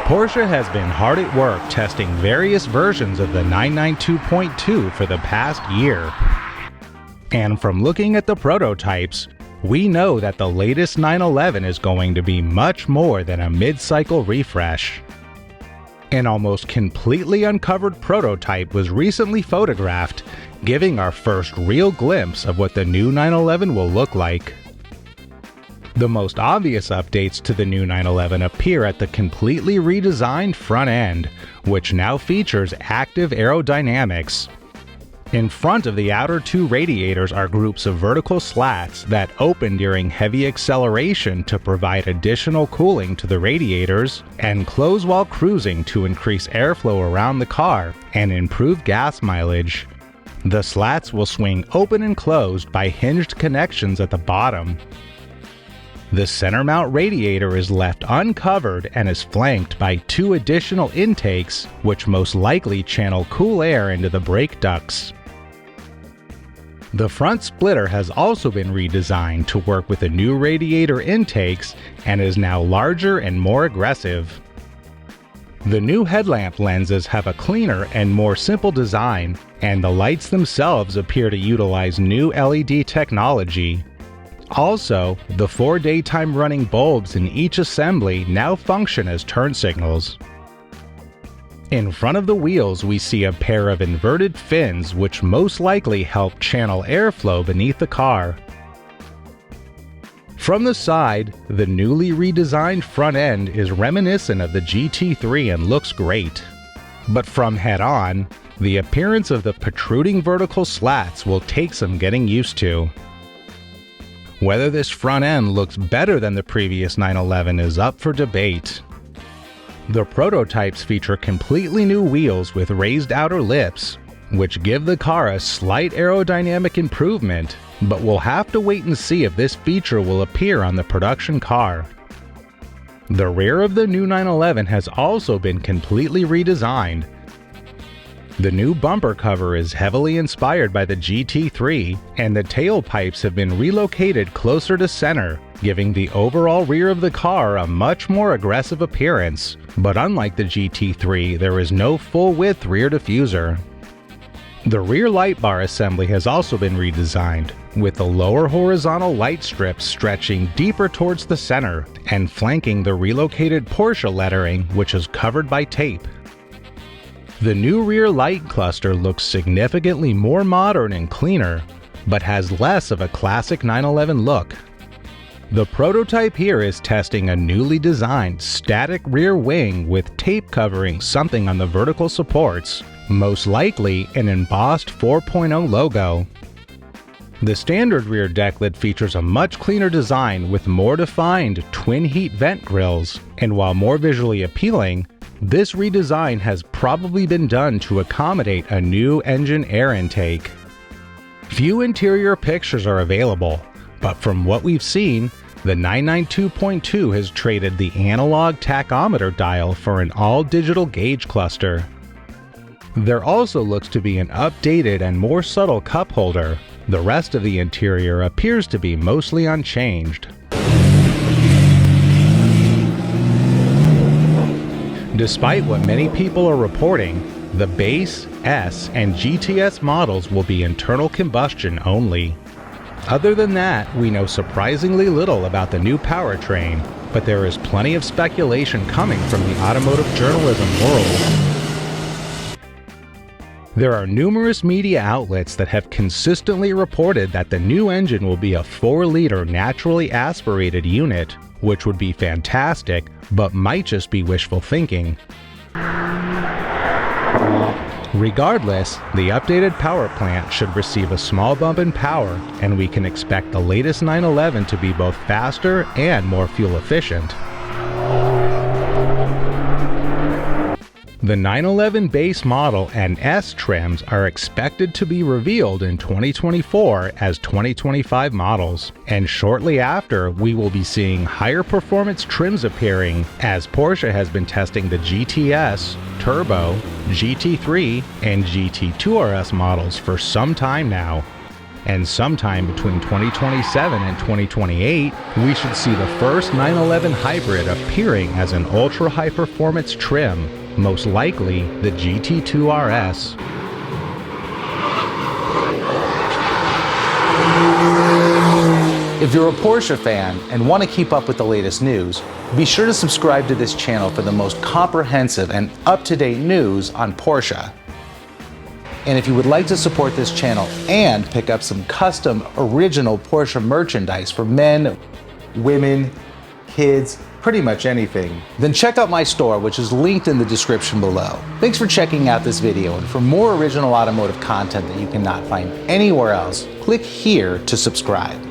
Porsche has been hard at work testing various versions of the 992.2 for the past year. And from looking at the prototypes, we know that the latest 911 is going to be much more than a mid-cycle refresh. An almost completely uncovered prototype was recently photographed, giving our first real glimpse of what the new 911 will look like. The most obvious updates to the new 911 appear at the completely redesigned front end, which now features active aerodynamics. In front of the outer two radiators are groups of vertical slats that open during heavy acceleration to provide additional cooling to the radiators, and close while cruising to increase airflow around the car and improve gas mileage. The slats will swing open and closed by hinged connections at the bottom. The center mount radiator is left uncovered and is flanked by two additional intakes, which most likely channel cool air into the brake ducts. The front splitter has also been redesigned to work with the new radiator intakes and is now larger and more aggressive. The new headlamp lenses have a cleaner and more simple design, and the lights themselves appear to utilize new LED technology. Also, the 4 daytime running bulbs in each assembly now function as turn signals. In front of the wheels, we see a pair of inverted fins which most likely help channel airflow beneath the car. From the side, the newly redesigned front end is reminiscent of the GT3 and looks great. But from head-on, the appearance of the protruding vertical slats will take some getting used to. Whether this front end looks better than the previous 911 is up for debate. The prototypes feature completely new wheels with raised outer lips, which give the car a slight aerodynamic improvement, but we'll have to wait and see if this feature will appear on the production car. The rear of the new 911 has also been completely redesigned. The new bumper cover is heavily inspired by the GT3, and the tailpipes have been relocated closer to center, giving the overall rear of the car a much more aggressive appearance. But unlike the GT3, there is no full-width rear diffuser. The rear light bar assembly has also been redesigned, with the lower horizontal light strips stretching deeper towards the center and flanking the relocated Porsche lettering, which is covered by tape. The new rear light cluster looks significantly more modern and cleaner, but has less of a classic 911 look. The prototype here is testing a newly designed static rear wing with tape covering something on the vertical supports, most likely an embossed 4.0 logo. The standard rear deck lid features a much cleaner design with more defined twin heat vent grills, and while more visually appealing, this redesign has probably been done to accommodate a new engine air intake. Few interior pictures are available, but from what we've seen, the 992.2 has traded the analog tachometer dial for an all-digital gauge cluster. There also looks to be an updated and more subtle cup holder. The rest of the interior appears to be mostly unchanged. Despite what many people are reporting, the base, S, and GTS models will be internal combustion only. Other than that, we know surprisingly little about the new powertrain, but there is plenty of speculation coming from the automotive journalism world. There are numerous media outlets that have consistently reported that the new engine will be a 4-liter naturally aspirated unit, which would be fantastic, but might just be wishful thinking. Regardless, the updated power plant should receive a small bump in power, and we can expect the latest 911 to be both faster and more fuel efficient. The 911 base model and S trims are expected to be revealed in 2024 as 2025 models, and shortly after we will be seeing higher performance trims appearing, as Porsche has been testing the GTS, Turbo, GT3, and GT2 RS models for some time now. And sometime between 2027 and 2028, we should see the first 911 hybrid appearing as an ultra-high performance trim, most likely the GT2 RS. If you're a Porsche fan and want to keep up with the latest news, be sure to subscribe to this channel for the most comprehensive and up-to-date news on Porsche. And if you would like to support this channel and pick up some custom original Porsche merchandise for men, women, kids, pretty much anything, then check out my store, which is linked in the description below. Thanks for checking out this video, and for more original automotive content that you cannot find anywhere else, click here to subscribe.